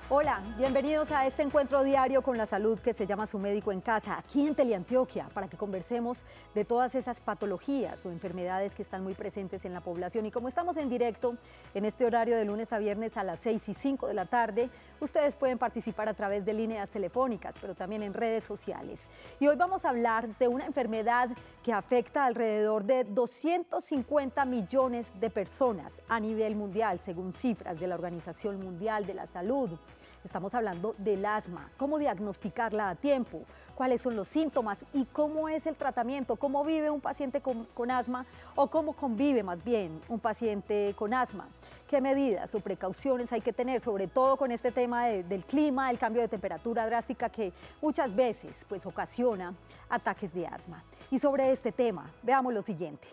Hola, bienvenidos a este encuentro diario con la salud que se llama Su Médico en Casa, aquí en Teleantioquia, para que conversemos de todas esas patologías o enfermedades que están muy presentes en la población. Y como estamos en directo en este horario de lunes a viernes a las 6 y 5 de la tarde, ustedes pueden participar a través de líneas telefónicas, pero también en redes sociales. Y hoy vamos a hablar de una enfermedad que afecta alrededor de 250 millones de personas a nivel mundial, según cifras de la Organización Mundial de la Salud. Estamos hablando del asma, cómo diagnosticarla a tiempo, cuáles son los síntomas y cómo es el tratamiento, cómo vive un paciente con asma o cómo convive más bien un paciente con asma. ¿Qué medidas o precauciones hay que tener, sobre todo con este tema del clima, el cambio de temperatura drástica que muchas veces pues, ocasiona ataques de asma? Y sobre este tema, veamos lo siguiente.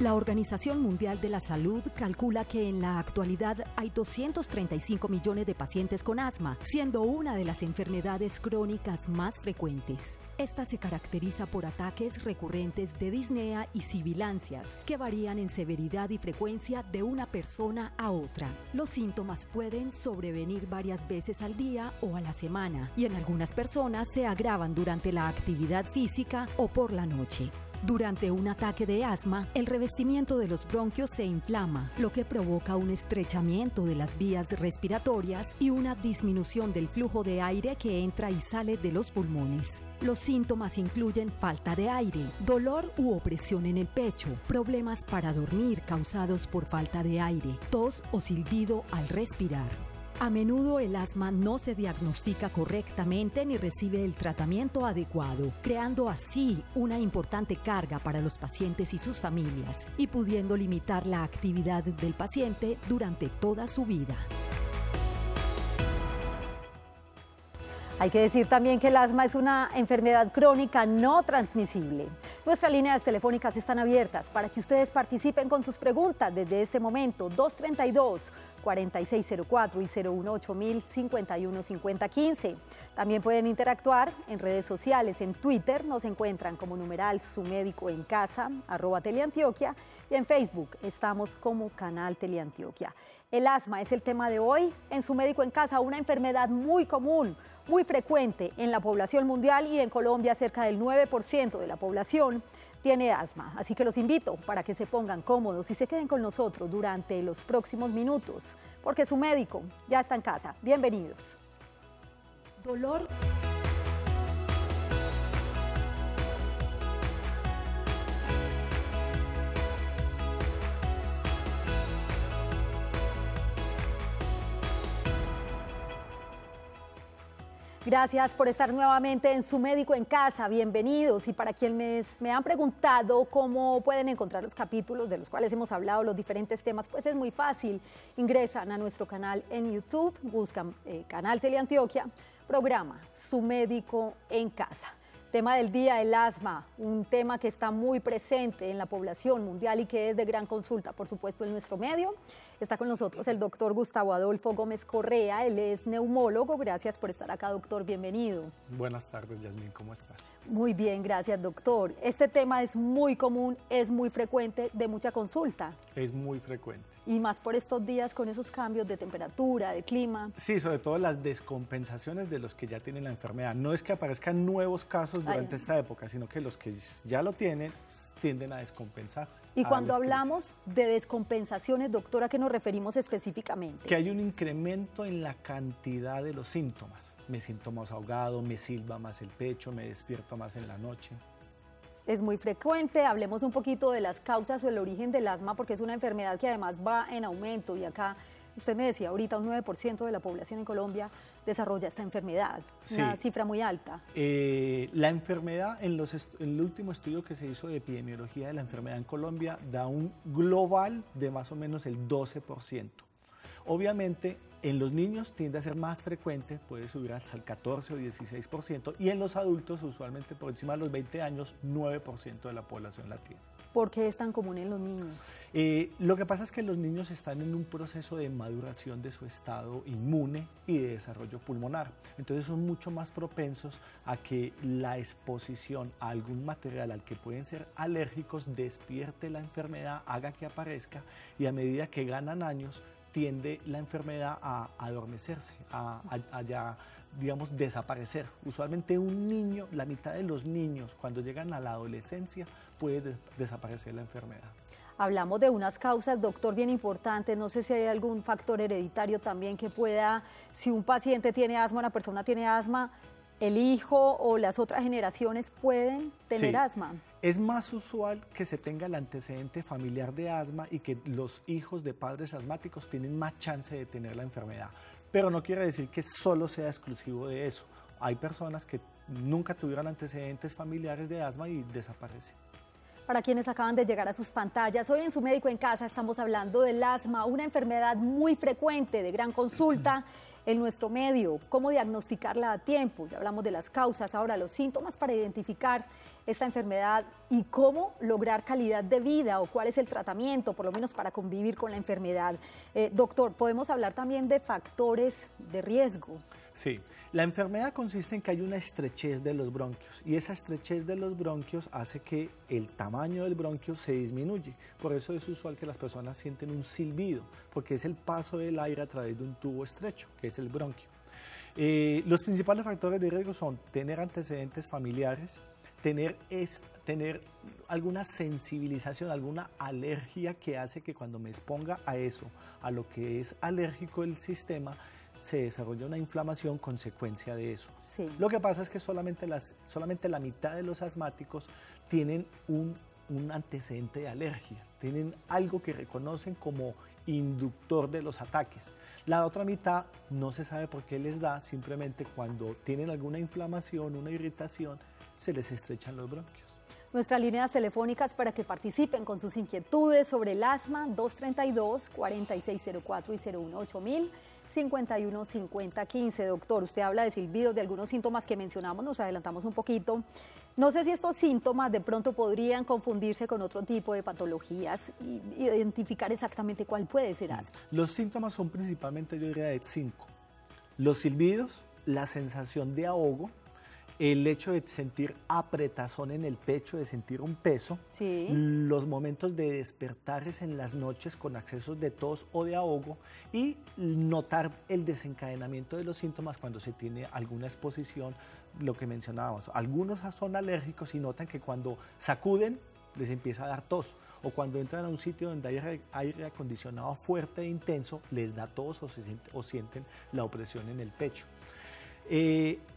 La Organización Mundial de la Salud calcula que en la actualidad hay 235 millones de pacientes con asma, siendo una de las enfermedades crónicas más frecuentes. Esta se caracteriza por ataques recurrentes de disnea y sibilancias, que varían en severidad y frecuencia de una persona a otra. Los síntomas pueden sobrevenir varias veces al día o a la semana, y en algunas personas se agravan durante la actividad física o por la noche. Durante un ataque de asma, el revestimiento de los bronquios se inflama, lo que provoca un estrechamiento de las vías respiratorias y una disminución del flujo de aire que entra y sale de los pulmones. Los síntomas incluyen falta de aire, dolor u opresión en el pecho, problemas para dormir causados por falta de aire, tos o silbido al respirar. A menudo el asma no se diagnostica correctamente ni recibe el tratamiento adecuado, creando así una importante carga para los pacientes y sus familias y pudiendo limitar la actividad del paciente durante toda su vida. Hay que decir también que el asma es una enfermedad crónica no transmisible. Nuestras líneas telefónicas están abiertas para que ustedes participen con sus preguntas desde este momento, 232-4604 y 018-051-5015. También pueden interactuar en redes sociales, en Twitter nos encuentran como numeral Su Médico en Casa, @Teleantioquia, y en Facebook estamos como Canal Teleantioquia. El asma es el tema de hoy en Su Médico en Casa, una enfermedad muy común, muy frecuente en la población mundial y en Colombia cerca del 9% de la población tiene asma. Así que los invito para que se pongan cómodos y se queden con nosotros durante los próximos minutos, porque su médico ya está en casa. Bienvenidos. Dolor. Gracias por estar nuevamente en Su Médico en Casa, bienvenidos. Y para quienes me han preguntado cómo pueden encontrar los capítulos de los cuales hemos hablado, los diferentes temas, pues es muy fácil. Ingresan a nuestro canal en YouTube, buscan Canal Teleantioquia, programa Su Médico en Casa. Tema del día, el asma, un tema que está muy presente en la población mundial y que es de gran consulta, por supuesto, en nuestro medio. Está con nosotros el doctor Gustavo Adolfo Gómez Correa, él es neumólogo. Gracias por estar acá, doctor, bienvenido. Buenas tardes, Yasmín, ¿cómo estás? Muy bien, gracias, doctor. Este tema es muy común, es muy frecuente, de mucha consulta. Es muy frecuente. Y más por estos días con esos cambios de temperatura, de clima. Sí, sobre todo las descompensaciones de los que ya tienen la enfermedad. No es que aparezcan nuevos casos durante esta época, sino que los que ya lo tienen tienden a descompensarse. Y cuando hablamos de descompensaciones, doctora, ¿a qué nos referimos específicamente? Que hay un incremento en la cantidad de los síntomas. Me siento más ahogado, me silba más el pecho, me despierto más en la noche. Es muy frecuente. Hablemos un poquito de las causas o el origen del asma, porque es una enfermedad que además va en aumento y acá, usted me decía ahorita, un 9% de la población en Colombia desarrolla esta enfermedad, una cifra muy alta. La enfermedad, en el último estudio que se hizo de epidemiología de la enfermedad en Colombia, da un global de más o menos el 12%. Obviamente, en los niños tiende a ser más frecuente, puede subir hasta el 14 o 16%, y en los adultos, usualmente por encima de los 20 años, 9% de la población la tiene. ¿Por qué es tan común en los niños? Lo que pasa es que los niños están en un proceso de maduración de su estado inmune y de desarrollo pulmonar. Entonces son mucho más propensos a que la exposición a algún material al que pueden ser alérgicos despierte la enfermedad, haga que aparezca, y a medida que ganan años tiende la enfermedad a adormecerse, a ya, digamos, desaparecer. Usualmente un niño, la mitad de los niños, cuando llegan a la adolescencia, puede desaparecer la enfermedad. Hablamos de unas causas, doctor, bien importantes. No sé si hay algún factor hereditario también que pueda, si un paciente tiene asma, una persona tiene asma, el hijo o las otras generaciones pueden tener asma. Es más usual que se tenga el antecedente familiar de asma y que los hijos de padres asmáticos tienen más chance de tener la enfermedad. Pero no quiere decir que solo sea exclusivo de eso. Hay personas que nunca tuvieron antecedentes familiares de asma y desaparecen. Para quienes acaban de llegar a sus pantallas, hoy en Su Médico en Casa estamos hablando del asma, una enfermedad muy frecuente, de gran consulta en nuestro medio. ¿Cómo diagnosticarla a tiempo? Ya hablamos de las causas, ahora los síntomas para identificar esta enfermedad y cómo lograr calidad de vida o cuál es el tratamiento, por lo menos para convivir con la enfermedad. Doctor, ¿podemos hablar también de factores de riesgo? Sí, la enfermedad consiste en que hay una estrechez de los bronquios y esa estrechez de los bronquios hace que el tamaño del bronquio se disminuye. Por eso es usual que las personas sienten un silbido, porque es el paso del aire a través de un tubo estrecho, que es el bronquio. Los principales factores de riesgo son tener antecedentes familiares, tener alguna sensibilización, alguna alergia que hace que cuando me exponga a eso, a lo que es alérgico el sistema, se desarrolla una inflamación consecuencia de eso. Sí. Lo que pasa es que solamente la mitad de los asmáticos tienen un antecedente de alergia, tienen algo que reconocen como inductor de los ataques. La otra mitad no se sabe por qué les da, simplemente cuando tienen alguna inflamación, una irritación, se les estrechan los bronquios. Nuestras líneas telefónicas para que participen con sus inquietudes sobre el asma, 232-4604 y 018-051-5015. Doctor, usted habla de silbidos, de algunos síntomas que mencionamos, nos adelantamos un poquito. No sé si estos síntomas de pronto podrían confundirse con otro tipo de patologías y identificar exactamente cuál puede ser asma. Los síntomas son principalmente, yo diría, de 5. Los silbidos, la sensación de ahogo, el hecho de sentir apretazón en el pecho, de sentir un peso, sí, los momentos de despertares en las noches con accesos de tos o de ahogo y notar el desencadenamiento de los síntomas cuando se tiene alguna exposición, lo que mencionábamos. Algunos son alérgicos y notan que cuando sacuden les empieza a dar tos, o cuando entran a un sitio donde hay aire acondicionado fuerte e intenso, les da tos o sienten la opresión en el pecho.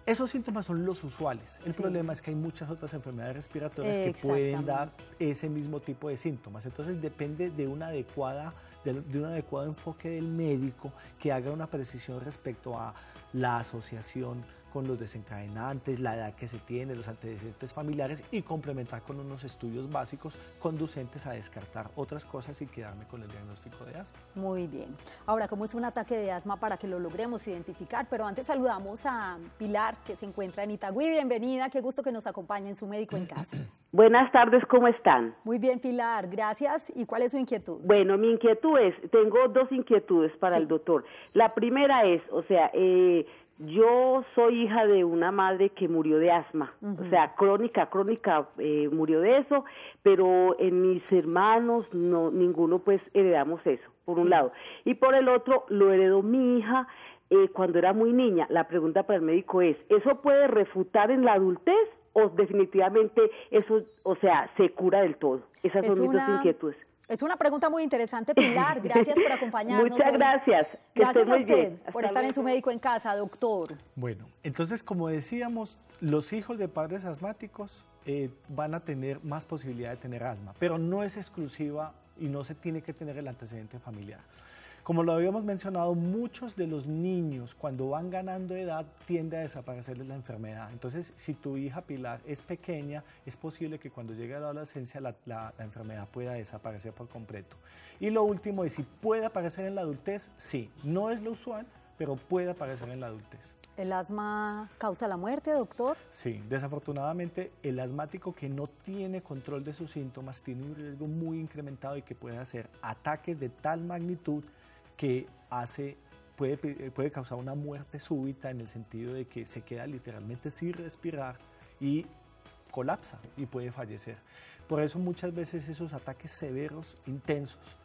Esos síntomas son los usuales. El problema es que hay muchas otras enfermedades respiratorias que pueden dar ese mismo tipo de síntomas. Entonces depende de un adecuado enfoque del médico que haga una precisión respecto a la asociación con los desencadenantes, la edad que se tiene, los antecedentes familiares y complementar con unos estudios básicos conducentes a descartar otras cosas y quedarme con el diagnóstico de asma. Muy bien. Ahora, ¿cómo es un ataque de asma para que lo logremos identificar? Pero antes saludamos a Pilar, que se encuentra en Itagüí. Bienvenida, qué gusto que nos acompañe en Su Médico en Casa. Buenas tardes, ¿cómo están? Muy bien, Pilar, gracias. ¿Y cuál es su inquietud? Bueno, mi inquietud tengo dos inquietudes para el doctor. La primera es, yo soy hija de una madre que murió de asma, o sea, crónica, murió de eso, pero en mis hermanos ninguno pues heredamos eso, por un lado. Y por el otro, lo heredó mi hija cuando era muy niña. La pregunta para el médico es, ¿eso puede refutar en la adultez o definitivamente eso, se cura del todo? Esas son mis dos inquietudes. Es una pregunta muy interesante, Pilar. Gracias por acompañarnos. Muchas gracias. Gracias a usted por estar en Su Médico en Casa, doctor. Bueno, entonces, como decíamos, los hijos de padres asmáticos van a tener más posibilidad de tener asma, pero no es exclusiva y no se tiene que tener el antecedente familiar. Como lo habíamos mencionado, muchos de los niños cuando van ganando edad tiende a desaparecerles la enfermedad. Entonces, si tu hija Pilar es pequeña, es posible que cuando llegue a la adolescencia la enfermedad pueda desaparecer por completo. Y lo último es si puede aparecer en la adultez, sí. No es lo usual, pero puede aparecer en la adultez. ¿El asma causa la muerte, doctor? Sí, desafortunadamente el asmático que no tiene control de sus síntomas tiene un riesgo muy incrementado y que puede hacer ataques de tal magnitud que puede causar una muerte súbita en el sentido de que se queda literalmente sin respirar y colapsa y puede fallecer. Por eso muchas veces esos ataques severos, intensos,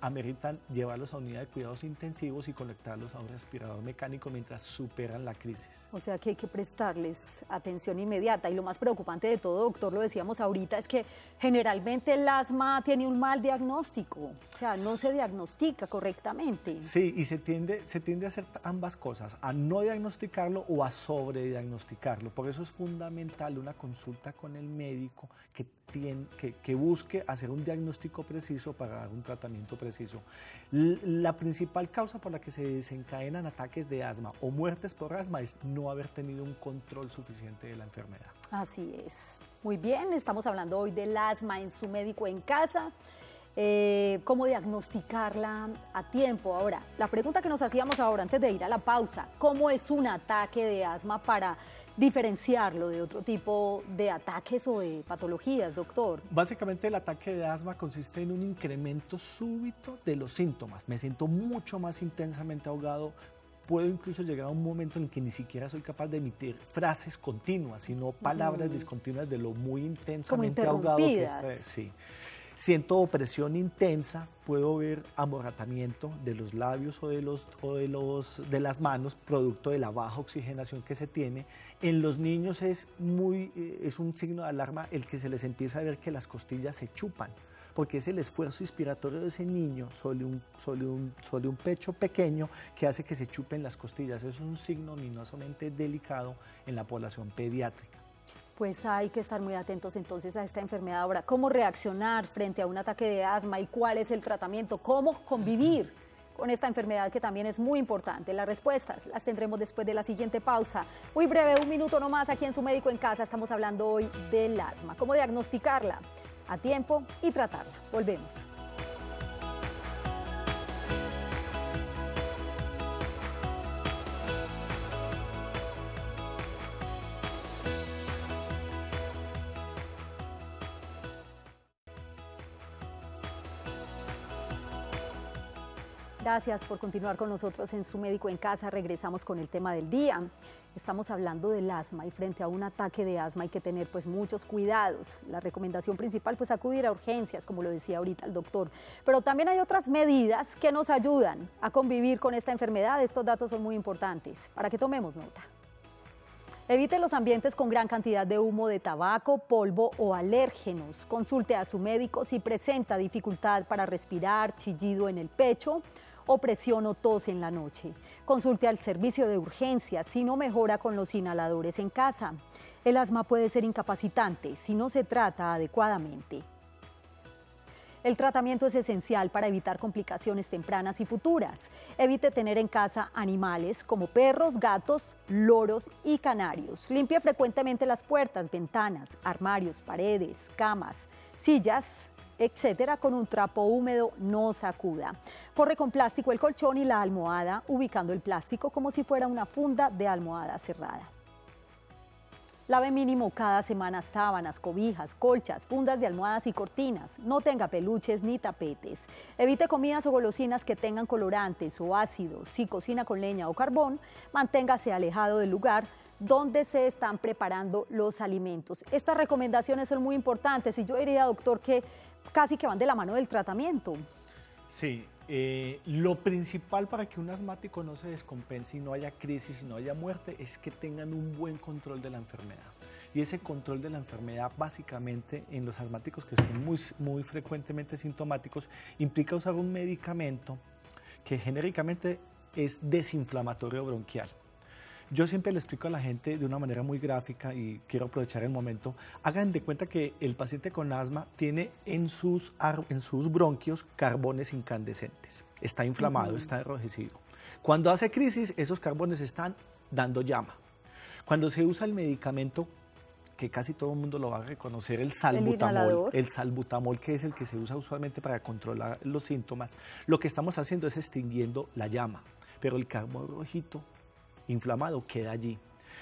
ameritan llevarlos a unidad de cuidados intensivos y conectarlos a un respirador mecánico mientras superan la crisis. O sea que hay que prestarles atención inmediata. Y lo más preocupante de todo, doctor, lo decíamos ahorita, es que generalmente el asma tiene un mal diagnóstico, o sea, no se diagnostica correctamente. Sí, y se tiende a hacer ambas cosas, a no diagnosticarlo o a sobrediagnosticarlo. Por eso es fundamental una consulta con el médico que busque hacer un diagnóstico preciso para dar un tratamiento preciso. La principal causa por la que se desencadenan ataques de asma o muertes por asma es no haber tenido un control suficiente de la enfermedad. Así es. Muy bien, estamos hablando hoy del asma en su médico en casa. Cómo diagnosticarla a tiempo. Ahora, la pregunta que nos hacíamos ahora antes de ir a la pausa, ¿cómo es un ataque de asma para diferenciarlo de otro tipo de ataques o de patologías, doctor? Básicamente el ataque de asma consiste en un incremento súbito de los síntomas. Me siento mucho más intensamente ahogado. Puedo incluso llegar a un momento en el que ni siquiera soy capaz de emitir frases continuas, sino palabras discontinuas de lo muy intensamente ahogado que estoy. Sí. Siento opresión intensa, puedo ver amorratamiento de los labios o de las manos, producto de la baja oxigenación que se tiene. En los niños es un signo de alarma el que se les empieza a ver que las costillas se chupan, porque es el esfuerzo inspiratorio de ese niño sobre un pecho pequeño que hace que se chupen las costillas. Eso es un signo minimamente delicado en la población pediátrica. Pues hay que estar muy atentos entonces a esta enfermedad. Ahora, ¿cómo reaccionar frente a un ataque de asma y cuál es el tratamiento? ¿Cómo convivir con esta enfermedad que también es muy importante? Las respuestas las tendremos después de la siguiente pausa. Muy breve, un minuto nomás aquí en Su Médico en Casa. Estamos hablando hoy del asma, cómo diagnosticarla a tiempo y tratarla. Volvemos. Gracias por continuar con nosotros en Su Médico en Casa. Regresamos con el tema del día. Estamos hablando del asma y frente a un ataque de asma hay que tener pues muchos cuidados. La recomendación principal pues acudir a urgencias, como lo decía ahorita el doctor. Pero también hay otras medidas que nos ayudan a convivir con esta enfermedad. Estos datos son muy importantes para que tomemos nota. Evite los ambientes con gran cantidad de humo de tabaco, polvo o alérgenos. Consulte a su médico si presenta dificultad para respirar, chillido en el pecho o presión o tos en la noche. Consulte al servicio de urgencias si no mejora con los inhaladores en casa. El asma puede ser incapacitante si no se trata adecuadamente. El tratamiento es esencial para evitar complicaciones tempranas y futuras. Evite tener en casa animales como perros, gatos, loros y canarios. Limpie frecuentemente las puertas, ventanas, armarios, paredes, camas, sillas, etcétera, con un trapo húmedo. No sacuda. Forre con plástico el colchón y la almohada, ubicando el plástico como si fuera una funda de almohada cerrada. Lave mínimo cada semana sábanas, cobijas, colchas, fundas de almohadas y cortinas. No tenga peluches ni tapetes. Evite comidas o golosinas que tengan colorantes o ácidos. Si cocina con leña o carbón, manténgase alejado del lugar donde se están preparando los alimentos. Estas recomendaciones son muy importantes y yo diría, doctor, que casi que van de la mano del tratamiento. Sí, lo principal para que un asmático no se descompense y no haya crisis y no haya muerte es que tengan un buen control de la enfermedad. Y ese control de la enfermedad básicamente en los asmáticos que son muy frecuentemente sintomáticos implica usar un medicamento que genéricamente es desinflamatorio bronquial. Yo siempre le explico a la gente de una manera muy gráfica y quiero aprovechar el momento. Hagan de cuenta que el paciente con asma tiene en sus bronquios carbones incandescentes. Está inflamado, está enrojecido. Cuando hace crisis, esos carbones están dando llama. Cuando se usa el medicamento, que casi todo el mundo lo va a reconocer, el salbutamol, que es el que se usa usualmente para controlar los síntomas, lo que estamos haciendo es extinguiendo la llama, pero el carbón rojito inflamado queda allí.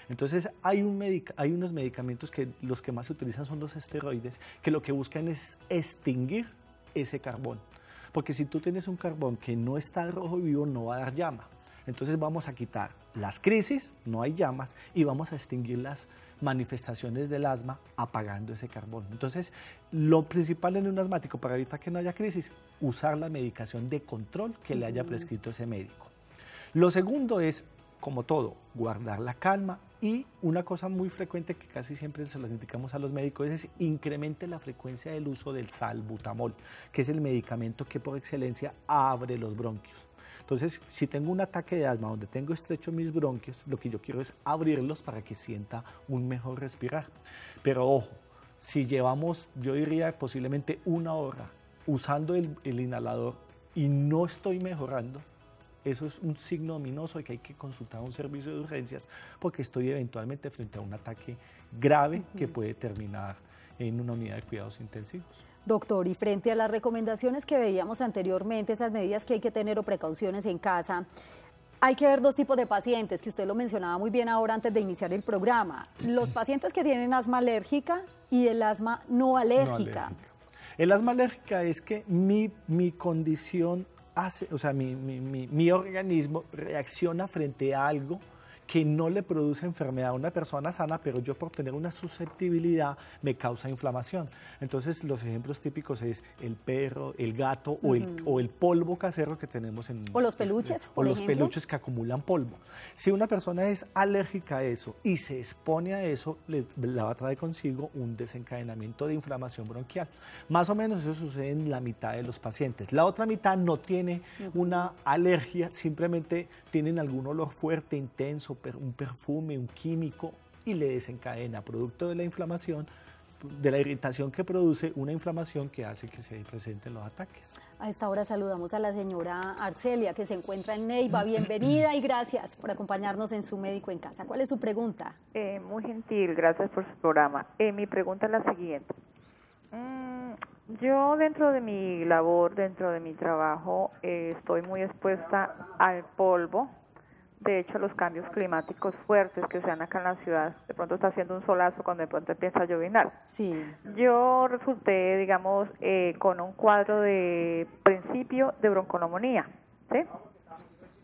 Entonces hay unos medicamentos que los que más se utilizan son los esteroides, que lo que buscan es extinguir ese carbón. Porque si tú tienes un carbón que no está rojo vivo, no va a dar llama. Entonces vamos a quitar las crisis, no hay llamas, y vamos a extinguir las manifestaciones del asma apagando ese carbón. Entonces, lo principal en un asmático para evitar que no haya crisis, usar la medicación de control que le haya prescrito ese médico. Lo segundo es, como todo, guardar la calma, y una cosa muy frecuente que casi siempre se lo indicamos a los médicos es incremente la frecuencia del uso del salbutamol, que es el medicamento que por excelencia abre los bronquios. Entonces, si tengo un ataque de asma donde tengo estrecho mis bronquios, lo que yo quiero es abrirlos para que sienta un mejor respirar. Pero ojo, si llevamos, yo diría posiblemente 1 hora usando el inhalador y no estoy mejorando, eso es un signo ominoso de que hay que consultar a un servicio de urgencias porque estoy eventualmente frente a un ataque grave que puede terminar en una unidad de cuidados intensivos. Doctor, y frente a las recomendaciones que veíamos anteriormente, esas medidas que hay que tener o precauciones en casa, hay que ver 2 tipos de pacientes, que usted lo mencionaba muy bien ahora antes de iniciar el programa. Los pacientes que tienen asma alérgica y el asma no alérgica. El asma alérgica es que mi condición hace, o sea, mi organismo reacciona frente a algo que no le produce enfermedad a una persona sana, pero yo por tener una susceptibilidad me causa inflamación. Entonces los ejemplos típicos es el perro, el gato o el polvo casero que tenemos en... O los peluches, o los peluches que acumulan polvo. Si una persona es alérgica a eso y se expone a eso, la va a traer consigo un desencadenamiento de inflamación bronquial. Más o menos eso sucede en la mitad de los pacientes. La otra mitad no tiene una alergia, simplemente tienen algún olor fuerte, intenso, un perfume, un químico, y le desencadena, producto de la inflamación, de la irritación que produce, una inflamación que hace que se presenten los ataques. A esta hora saludamos a la señora Arcelia, que se encuentra en Neiva. Bienvenida y gracias por acompañarnos en Su Médico en Casa. ¿Cuál es su pregunta? Muy gentil, gracias por su programa. Mi pregunta es la siguiente. Yo dentro de mi labor, dentro de mi trabajo, estoy muy expuesta al polvo. De hecho, los cambios climáticos fuertes que se dan acá en la ciudad, de pronto está haciendo un solazo cuando de pronto empieza a llovinar. Sí. Yo resulté, digamos, con un cuadro de principio de bronconeumonía, ¿sí?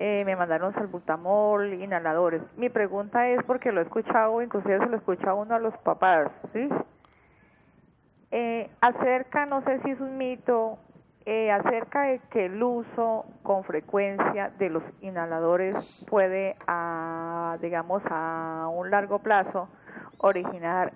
Me mandaron salbutamol, inhaladores. Mi pregunta es, porque lo he escuchado, inclusive se lo escucha uno a los papás, ¿sí? Acerca, no sé si es un mito, acerca de que el uso con frecuencia de los inhaladores puede, digamos, a un largo plazo originar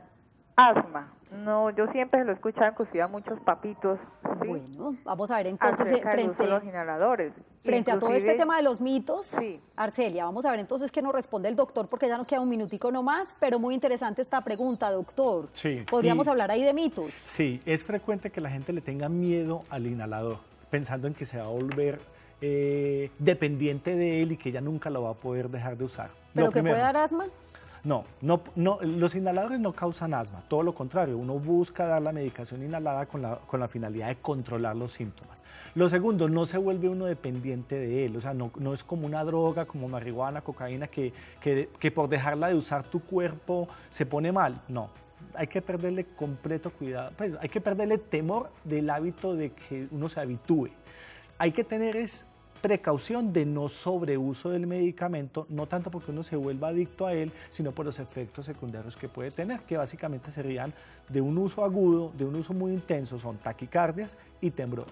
asma. No, yo siempre lo he escuchado, inclusive a muchos papitos, ¿sí? Bueno, vamos a ver entonces frente a los inhaladores. Frente a todo este tema de los mitos, sí. Arcelia, vamos a ver entonces qué nos responde el doctor, porque ya nos queda un minutico nomás, pero muy interesante esta pregunta, doctor. Sí. ¿Podríamos hablar ahí de mitos? Sí, es frecuente que la gente le tenga miedo al inhalador, pensando en que se va a volver dependiente de él y que ya nunca lo va a poder dejar de usar. ¿Pero que puede dar asma? No, los inhaladores no causan asma, todo lo contrario, uno busca dar la medicación inhalada con la finalidad de controlar los síntomas. Lo segundo, no se vuelve uno dependiente de él, o sea, no es como una droga, como marihuana, cocaína, que por dejarla de usar tu cuerpo se pone mal, no. Hay que perderle completo cuidado, pues, hay que perderle temor del hábito de que uno se habitúe. Hay que tener precaución de no sobreuso del medicamento, no tanto porque uno se vuelva adicto a él, sino por los efectos secundarios que puede tener, que básicamente serían de un uso agudo, de un uso muy intenso, son taquicardias y temblor.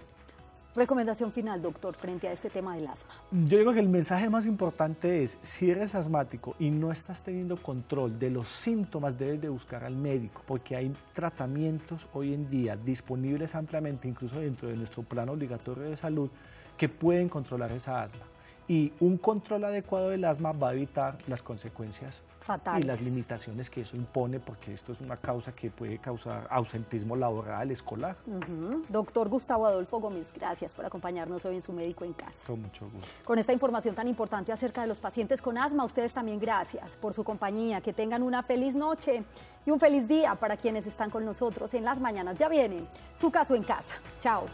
Recomendación final, doctor, frente a este tema del asma. Yo digo que el mensaje más importante es, si eres asmático y no estás teniendo control de los síntomas, debes de buscar al médico, porque hay tratamientos hoy en día disponibles ampliamente, incluso dentro de nuestro plan obligatorio de salud, que pueden controlar esa asma. Y un control adecuado del asma va a evitar las consecuencias fatales y las limitaciones que eso impone, porque esto es una causa que puede causar ausentismo laboral, escolar. Doctor Gustavo Adolfo Gómez, gracias por acompañarnos hoy en Su Médico en Casa. Con mucho gusto. Con esta información tan importante acerca de los pacientes con asma, ustedes también gracias por su compañía. Que tengan una feliz noche y un feliz día para quienes están con nosotros en las mañanas. Ya viene Su Caso en Casa. Chao.